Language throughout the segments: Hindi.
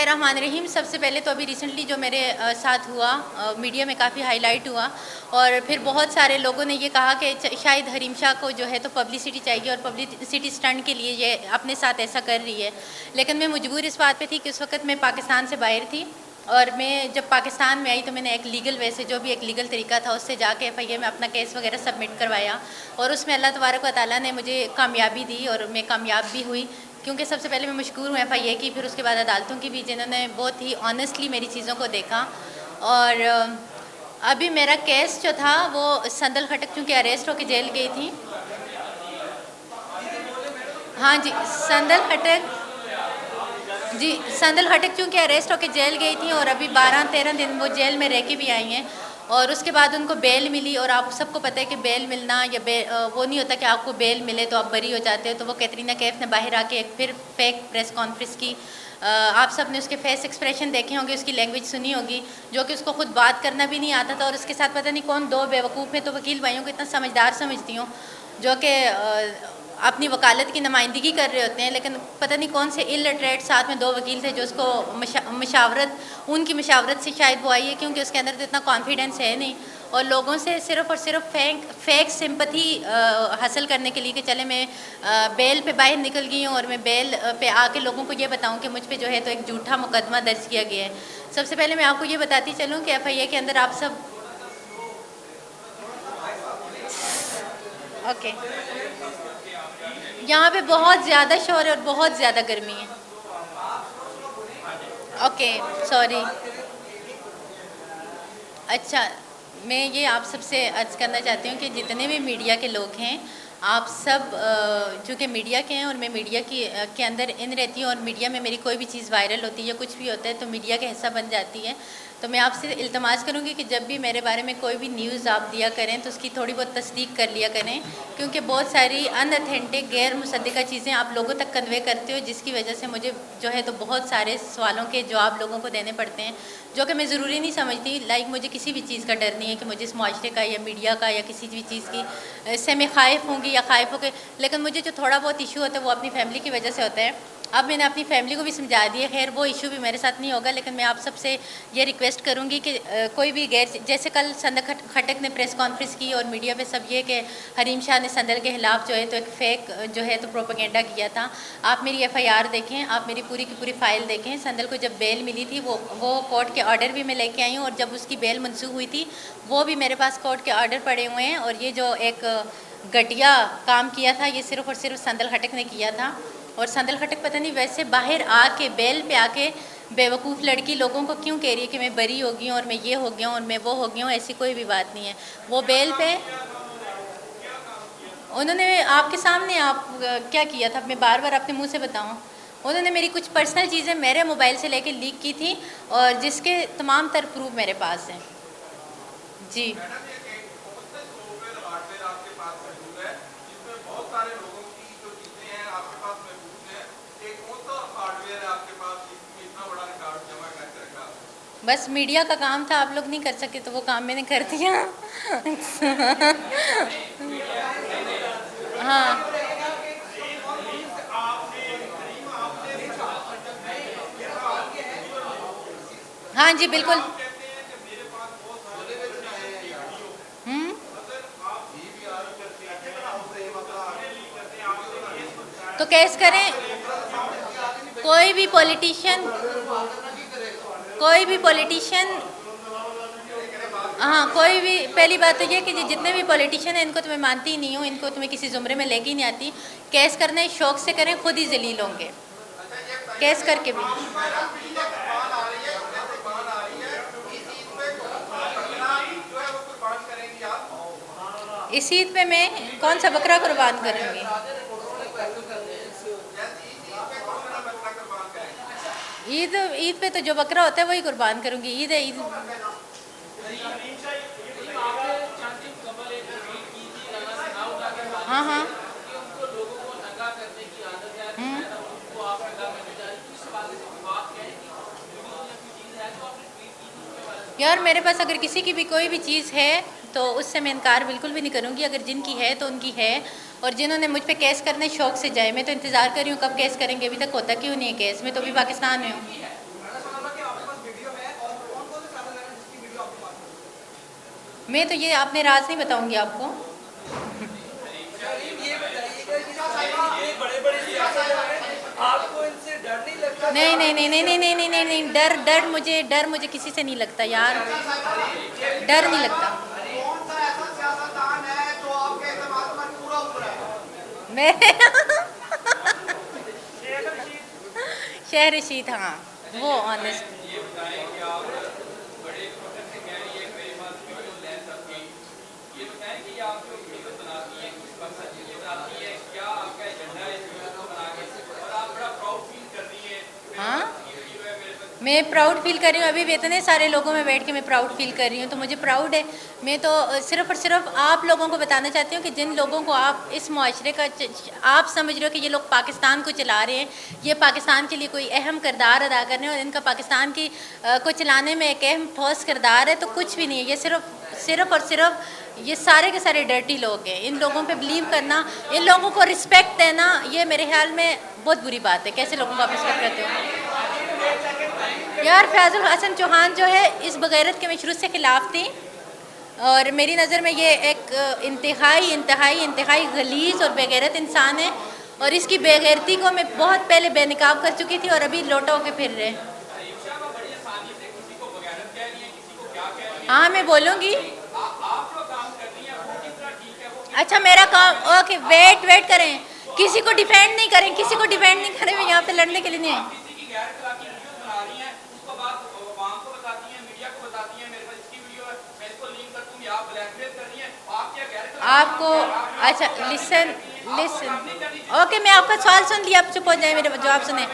बिस्मिल्लाहिर्रहमानिर्रहीम। सबसे पहले तो अभी रिसेंटली जो मेरे साथ हुआ, मीडिया में काफ़ी हाईलाइट हुआ और फिर बहुत सारे लोगों ने ये कहा कि शायद हरीम शाह को जो है तो पब्लिसिटी चाहिए और पब्लिसिटी स्टंट के लिए ये अपने साथ ऐसा कर रही है। लेकिन मैं मजबूर इस बात पे थी कि उस वक्त मैं पाकिस्तान से बाहर थी और मैं जब पाकिस्तान में आई तो मैंने एक लीगल वे से, जो भी एक लीगल तरीका था, उससे जाके एफआईए में अपना केस वगैरह सबमिट करवाया और उसमें अल्लाह तबारक व तआला ने मुझे कामयाबी दी और मैं कामयाब भी हुई। क्योंकि सबसे पहले मैं मशकूर हूँ एफआईए की, फिर उसके बाद अदालतों की भी, जिन्होंने बहुत ही ऑनेस्टली मेरी चीज़ों को देखा। और अभी मेरा केस जो था वो संदल खटक चूँकि अरेस्ट होकर जेल गई थी। हाँ जी, संदल खटक चूँकि अरेस्ट होकर जेल गई थी और अभी 12-13 दिन वो जेल में रह के भी आई हैं और उसके बाद उनको बेल मिली। और आप सबको पता है कि बेल मिलना या वो नहीं होता कि आपको बेल मिले तो आप बरी हो जाते हो। तो वो कैटरीना कैफ ने बाहर आके एक फिर फेक प्रेस कॉन्फ्रेंस की। आप सब ने उसके फेस एक्सप्रेशन देखे होंगे, उसकी लैंग्वेज सुनी होगी, जो कि उसको खुद बात करना भी नहीं आता था और उसके साथ पता नहीं कौन दो बेवकूफ़ हैं। तो वकील भाइयों को इतना समझदार समझती हूँ जो कि अपनी वकालत की नुमाइंदगी कर रहे होते हैं, लेकिन पता नहीं कौन से इलिटरेट साथ में दो वकील थे जो उसको उनकी मशावरत से शायद वो आई है, क्योंकि उसके अंदर तो इतना कॉन्फिडेंस है नहीं और लोगों से सिर्फ़ और सिर्फ फेक सिंपथी हासिल करने के लिए कि चले मैं बेल पे बाहर निकल गई हूँ और मैं बेल पे आके लोगों को ये बताऊँ कि मुझ पे जो है तो एक झूठा मुकदमा दर्ज किया गया है। सबसे पहले मैं आपको ये बताती चलूँ कि एफआईए के अंदर आप सब ओके, यहाँ पे बहुत ज़्यादा शोर है और बहुत ज़्यादा गर्मी है। Okay, sorry. अच्छा, मैं ये आप सबसे अर्ज़ करना चाहती हूँ कि जितने भी मीडिया के लोग हैं, आप सब चूँकि मीडिया के हैं और मैं मीडिया के अंदर इन रहती हूँ और मीडिया में मेरी कोई भी चीज़ वायरल होती है या कुछ भी होता है तो मीडिया का हिस्सा बन जाती है। तो मैं आपसे इल्तमास करूँगी कि जब भी मेरे बारे में कोई भी न्यूज़ आप दिया करें तो उसकी थोड़ी बहुत तस्दीक कर लिया करें, क्योंकि बहुत सारी अनअथेंटिक गैर मुसद्दिक़ा चीज़ें आप लोगों तक कन्वे करते हो, जिसकी वजह से मुझे जो है तो बहुत सारे सवालों के जवाब लोगों को देने पड़ते हैं, जो कि मैं ज़रूरी नहीं समझती। लाइक मुझे किसी भी चीज़ का डर नहीं है कि मुझे इस माशरे का या मीडिया का या किसी भी चीज़ की से मैं ख़ाइफ़ होंगी या ख़ाइफ़ होकर, लेकिन मुझे जो थोड़ा बहुत इशू होता है वो अपनी फैमिली की वजह से होता है। अब मैंने अपनी फैमिली को भी समझा दिया, खैर वो इशू भी मेरे साथ नहीं होगा, लेकिन मैं आप सबसे ये रिक्वेस्ट करूँगी कि कोई भी जैसे कल संदल खटक ने प्रेस कॉन्फ्रेंस की और मीडिया पे सब ये कि हरीम शाह ने संदल के खिलाफ जो है तो एक फ़ेक जो है तो प्रोपेगेंडा किया था। आप मेरी एफआईआर देखें, आप मेरी पूरी की पूरी फ़ाइल देखें। संदल को जब बेल मिली थी वो कोर्ट के ऑर्डर भी मैं लेके आई हूँ और जब उसकी बेल मंसूख हुई थी वो भी मेरे पास कोर्ट के ऑर्डर पड़े हुए हैं। और ये जो एक घटिया काम किया था ये सिर्फ़ और सिर्फ संदल खटक ने किया था। और संदल खटक पता नहीं वैसे बाहर आके बेल पे आके बेवकूफ़ लड़की लोगों को क्यों कह रही है कि मैं बरी हो गई हूँ और मैं ये हो गया हूँ और मैं वो हो गया हूँ। ऐसी कोई भी बात नहीं है। वो बेल पे उन्होंने आपके सामने आप क्या किया था, मैं बार बार अपने मुंह से बताऊँ। उन्होंने मेरी कुछ पर्सनल चीज़ें मेरे मोबाइल से लेके लीक की थी और जिसके तमाम तर प्रूफ मेरे पास हैं। जी, बस मीडिया का काम था, आप लोग नहीं कर सके तो वो काम मैंने कर दिया। हाँ हाँ जी, बिल्कुल। हम्म, तो केस करें। कोई भी पॉलिटिशियन कोई भी पॉलिटिशियन हाँ, कोई भी, पहली बात तो ये कि जितने भी पॉलिटिशियन हैं इनको तो मैं मानती ही नहीं हूँ, इनको तो मैं किसी ज़ुमरे में लेके ही नहीं आती। केस करने शौक से करें, खुद ही जलील होंगे केस करके भी। इस ईद पे मैं कौन सा बकरा कुर्बान करूँगी? ईद ईद पे तो जो बकरा होता है वही कुर्बान करूँगी। ईद है, ईद। हाँ हाँ। हम्म। यार मेरे पास अगर किसी की भी कोई भी चीज़ है तो उससे मैं इनकार बिल्कुल भी नहीं करूँगी। अगर जिनकी है तो उनकी है, और जिन्होंने मुझ पे केस करने शौक से जाए, मैं तो इंतज़ार कर रही हूँ कब केस करेंगे, अभी तक होता क्यों नहीं है केस। मैं तो अभी पाकिस्तान में हूँ। मैं तो ये आपने राज नहीं बताऊंगी आपको। ये बताइएगा कि ये बड़े-बड़े सियासतदान हैं, आपको इनसे डर नहीं लगता? नहीं नहीं नहीं नहीं नहीं नहीं नहीं नहीं नहीं, डर मुझे किसी से नहीं लगता यार, डर नहीं लगता। कौन सा ऐसा सियासतदान है जो आपके एतमाद पर पूरा उतरा है? मैं शहर रशीद, हाँ वो ऑनेस्ट। ये बताएं कि आप बड़े फख्र से कह रही है कि मेरे पास वीडियो लेंस आपकी, ये बताएं कि ये आप जो वीडियो बनाती हैं किस मकसद के लिए बनाती है, क्या आपका एजेंडा है इस वीडियो को बना के, और आप बड़ा प्राउड फील कर रही है कि मेरे हाँ पास ये वीडियो है, मेरे पास मैं प्राउड फील कर रही हूँ, अभी भी इतने सारे लोगों में बैठ के मैं प्राउड फील कर रही हूँ, तो मुझे प्राउड है। मैं तो सिर्फ और सिर्फ आप लोगों को बताना चाहती हूँ कि जिन लोगों को आप इस मुआशरे का आप समझ रहे हो कि ये लोग पाकिस्तान को चला रहे हैं, ये पाकिस्तान के लिए कोई अहम किरदार अदा कर रहे हैं और इनका पाकिस्तान की को चलाने में एक अहम ठोस किरदार है, तो कुछ भी नहीं है। ये सिर्फ और सिर्फ ये सारे के सारे डर्टी लोग हैं। इन लोगों पे बिलीव करना, इन लोगों को रिस्पेक्ट देना, ये मेरे ख्याल में बहुत बुरी बात है। कैसे लोगों को आप रिस्पेक्ट करते हो यार? फैजुल हसन चौहान जो है इस बगैरत के मैं शुरू से खिलाफ थी, और मेरी नज़र में ये एक इंतहाई गलीज़ और बेगैरत इंसान है, और इसकी बेगैरती को मैं बहुत पहले बेनकाब कर चुकी थी और अभी लौटा होकर फिर रहे। हाँ मैं बोलूँगी। अच्छा मेरा काम, ओके वेट करें, किसी को डिफेंड नहीं करें, किसी को डिफेंड नहीं करें, मैं यहाँ पे लड़ने के लिए नहीं है। आपको अच्छा लिसन ओके, मैं आपका सवाल सुन लिया, आप चुप हो जाए, मेरे जवाब सुने।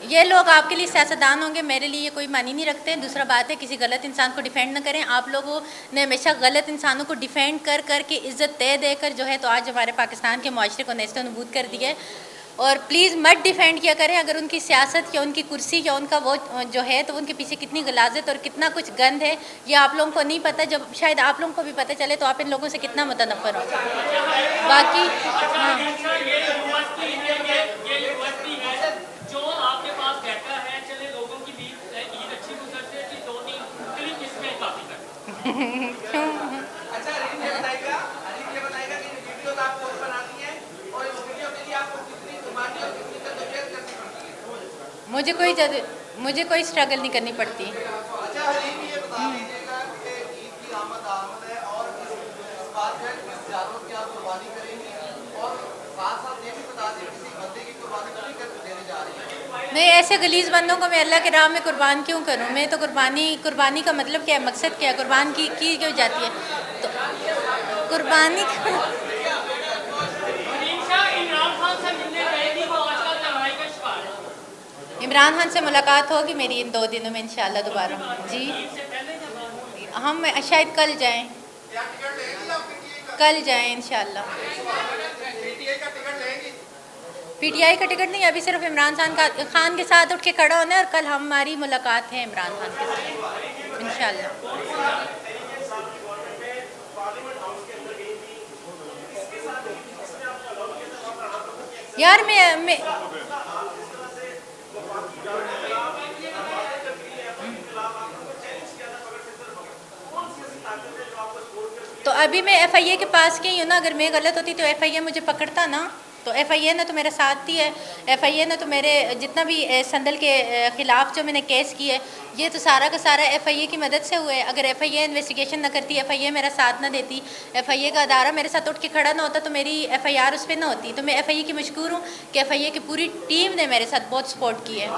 ये लोग आपके लिए सियासतदान होंगे, मेरे लिए ये कोई मानी नहीं रखते हैं। दूसरा बात है, किसी गलत इंसान को डिफेंड न करें। आप लोगों ने हमेशा गलत इंसानों को डिफेंड कर के इज़्ज़त देकर जो है तो आज हमारे पाकिस्तान के मुआशरे को नेस्त नबूद कर दिया है। और प्लीज़ मत डिफेंड किया करें अगर उनकी सियासत या उनकी कुर्सी या उनका वो जो है तो उनके पीछे कितनी गलाजत और कितना कुछ गंद है, ये आप लोगों को नहीं पता। जब शायद आप लोगों को भी पता चले तो आप इन लोगों से कितना मुतनफ़र हो। बाकी अच्छा अरीन ये बताएगा कि वीडियो आप खुद बनाती हैं और इस वीडियो के लिए आपको कितनी जुबानी और कितनी जद्दोजहद करनी पड़ती है? मुझे कोई स्ट्रगल नहीं करनी पड़ती। अच्छा अरीन ये बता दीजिएगा कि ईद की आमद है और इस बात में किस जानवर की आप कुर्बानी करेंगी, और साथ साथ ये भी बता दें किसी बंदे की कुर्बानी तो नहीं देने जा रही है? नहीं, ऐसे गलीज़ बंदों को मैं अल्लाह के राह में कुर्बान क्यों करूं? मैं तो कुर्बानी का मतलब क्या है, मकसद क्या है, कुर्बान की क्यों जाती है? तो कुर्बानी इमरान खान से मुलाकात होगी मेरी इन 2 दिनों में इंशाल्लाह दोबारा। जी हम शायद कल जाएं इंशाल्लाह। पीटीआई का टिकट नहीं, अभी सिर्फ इमरान खान के साथ उठ के खड़ा होना है, और कल हमारी मुलाकात है इमरान खान के साथ इंशाल्लाह। यार मैं तो अभी मैं एफआईए के पास गई हूँ ना, अगर मैं गलत होती तो एफआईए मुझे पकड़ता ना, तो एफआईए ने तो मेरा साथ दिया है। एफआईए ने तो मेरे जितना भी संदल के ख़िलाफ़ जो मैंने केस किए, ये तो सारा का सारा एफआईए की मदद से हुआ है। अगर एफआईए इन्वेस्टिगेशन ना करती, एफआईए मेरा साथ ना देती, एफआईए का अदारा मेरे साथ उठ के खड़ा ना होता, तो मेरी एफआईआर उस पर ना होती। तो मैं एफआईए की मशकूर हूँ कि एफआईए की पूरी टीम ने मेरे साथ बहुत सपोर्ट की है।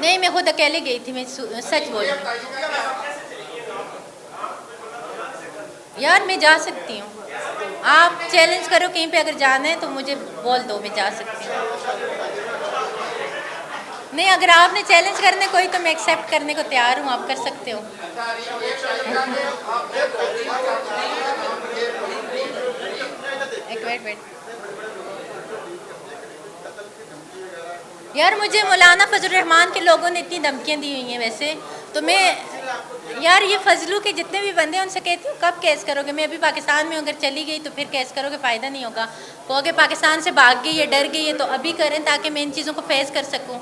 नहीं, मैं खुद अकेले गई थी, मैं सच बोल रही हूँ यार, मैं जा सकती हूँ। आप चैलेंज करो कहीं पे, अगर जाना है तो मुझे बोल दो, मैं जा सकती हूँ। नहीं, अगर आपने चैलेंज करने कोई तो मैं एक्सेप्ट करने को तैयार हूँ, आप कर सकते हो। एक वेट यार, मुझे मौलाना फजल रहमान के लोगों ने इतनी धमकियाँ दी हुई हैं वैसे तो मैं यार ये फजलू के जितने भी बंदे हैं उनसे कहती हूँ कब केस करोगे? मैं अभी पाकिस्तान में अगर चली गई तो फिर केस करोगे, फ़ायदा नहीं होगा। कहोगे पाकिस्तान से भाग गई है, डर गई है, तो अभी करें ताकि मैं इन चीज़ों को फेस कर सकूँ।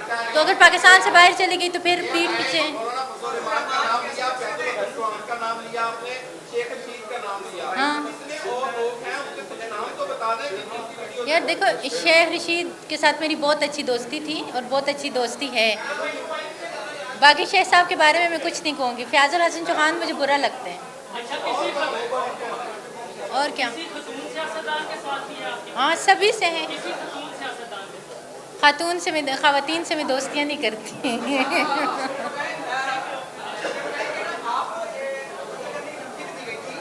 तो अगर पाकिस्तान से बाहर चली गई तो फिर पीठ पीछे। मौलाना फजल रहमान का नाम लिया, फैसल रहमान का नाम लिया आपने, शेख रशीद का नाम लिया, हाँ। जितने और लोग हैं उनके कुछ नाम तो बता दें कि जिनकी वीडियो यार देखो, शेख रशीद के साथ मेरी बहुत अच्छी दोस्ती थी और बहुत अच्छी दोस्ती है। बाकी शेख साहब के बारे में मैं कुछ नहीं कहूँगी। फयाजुल हसन चौहान मुझे बुरा लगते हैं। और क्या, हाँ सभी से हैं। खातून से मैं, ख़वातीन से मैं दोस्तियाँ नहीं करती।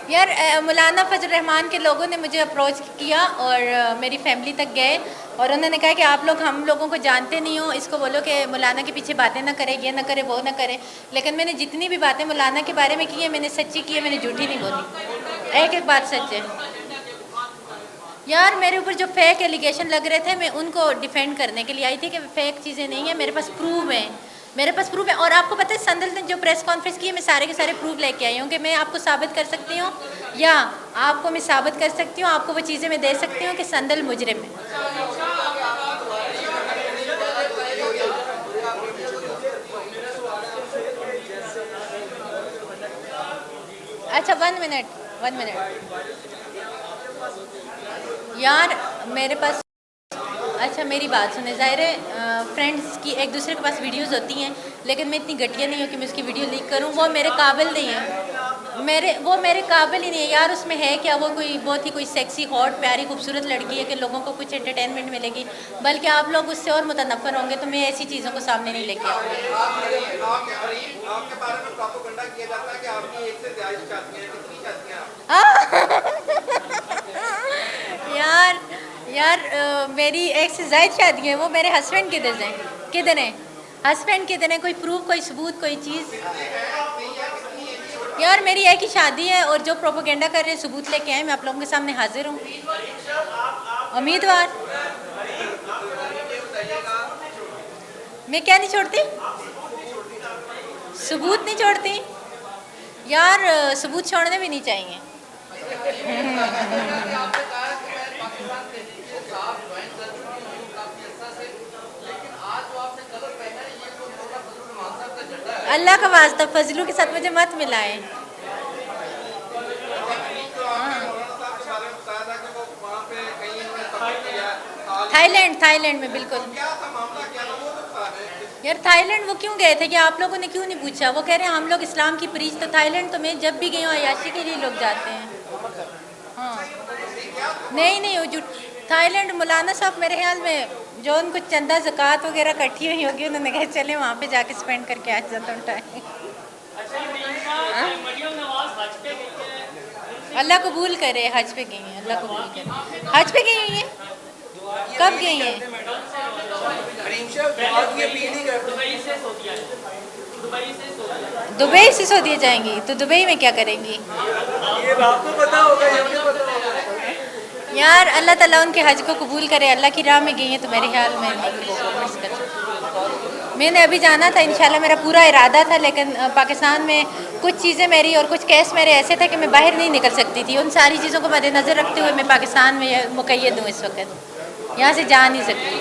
यार मौलाना फजल रहमान के लोगों ने मुझे अप्रोच किया और मेरी फैमिली तक गए और उन्होंने कहा कि आप लोग हम लोगों को जानते नहीं हो, इसको बोलो कि मौलाना के पीछे बातें ना करे, ये ना करे, वो ना करे। लेकिन मैंने जितनी भी बातें मौलाना के बारे में की है, मैंने सच्ची की है, मैंने झूठी नहीं बोली। एक एक बात सच है। यार मेरे ऊपर जो फेक एलिगेशन लग रहे थे, मैं उनको डिफेंड करने के लिए आई थी कि फेक चीज़ें नहीं है, मेरे पास प्रूफ है, मेरे पास प्रूफ है। और आपको पता है संदल ने जो प्रेस कॉन्फ्रेंस की है, मैं सारे के सारे प्रूफ लेके आई हूँ कि मैं आपको साबित कर सकती हूँ, या आपको मैं साबित कर सकती हूँ, आपको वो चीज़ें मैं दे सकती हूँ कि संदल मुजरिम है। अच्छा 1 मिनट यार मेरे पास, अच्छा मेरी बात सुने। ज़ाहिर है फ्रेंड्स की एक दूसरे के पास वीडियोस होती हैं, लेकिन मैं इतनी घटिया नहीं हूँ कि मैं उसकी वीडियो लीक करूँ। वो मेरे काबिल नहीं है, वो मेरे काबिल ही नहीं है। यार उसमें है क्या, वो कोई बहुत ही कोई सेक्सी हॉट प्यारी खूबसूरत लड़की है कि लोगों को कुछ एंटरटेनमेंट मिलेगी, बल्कि आप लोग उससे और मुतनफ़र होंगे। तो मैं ऐसी चीज़ों को सामने नहीं लेके आऊँगी। आपके बारे में प्रोपेगेंडा किया जाता है कि आपकी एक से ज्यादा शादियां हैं, कितनी शादियां आप? यार मेरी एक से ज़ायद शादी है, वो मेरे हस्बैंड किधर हैं? हस्बैंड किधर हैं? कोई प्रूफ, कोई सबूत, कोई चीज़? यार मेरी एक ही शादी है और जो प्रोपेगेंडा कर रहे हैं सबूत लेके आए, मैं आप लोगों के सामने हाजिर हूँ। उम्मीदवार मैं क्या नहीं छोड़ती, सबूत नहीं छोड़ती। यार सबूत छोड़ने भी नहीं चाहिए। अल्लाह का वास्ता फजलू के साथ मुझे मत मिलाएं। थाईलैंड में बिल्कुल। यार थाईलैंड वो क्यों गए थे कि आप लोगों ने क्यों नहीं पूछा? वो कह रहे हैं हम लोग इस्लाम की प्रीच, तो थाईलैंड तो मैं जब भी गई हूँ अयाशी के लिए लोग जाते हैं। हाँ नहीं वो जो थाईलैंड, मौलाना साहब मेरे ख्याल में जो उनको चंदा ज़कात वगैरह इकट्ठी हुई होगी, उन्होंने कहा चले वहाँ पे जाके स्पेंड करके आ जाता हूँ टाइम। अल्लाह कबूल करे, हज पे गई हैं, अल्लाह कबूल करे। हज पे गई हुई हैं? कब गई हैं? दुबई से सऊदीया जाएंगी, तो दुबई में क्या करेंगी? ये आपको पता होगा, ये मुझे पता होगा। यार अल्लाह ताला उनके हज को कबूल करे। अल्लाह की राह में गई हैं तो मेरे ख्याल में मैंने अभी जाना था, इंशाल्लाह मेरा पूरा इरादा था, लेकिन पाकिस्तान में कुछ चीज़ें मेरी और कुछ केस मेरे ऐसे थे कि मैं बाहर नहीं निकल सकती थी। उन सारी चीज़ों को मद्देनज़र रखते हुए मैं पाकिस्तान में मुक़य्यद हूँ इस वक्त, यहाँ से जा नहीं सकती।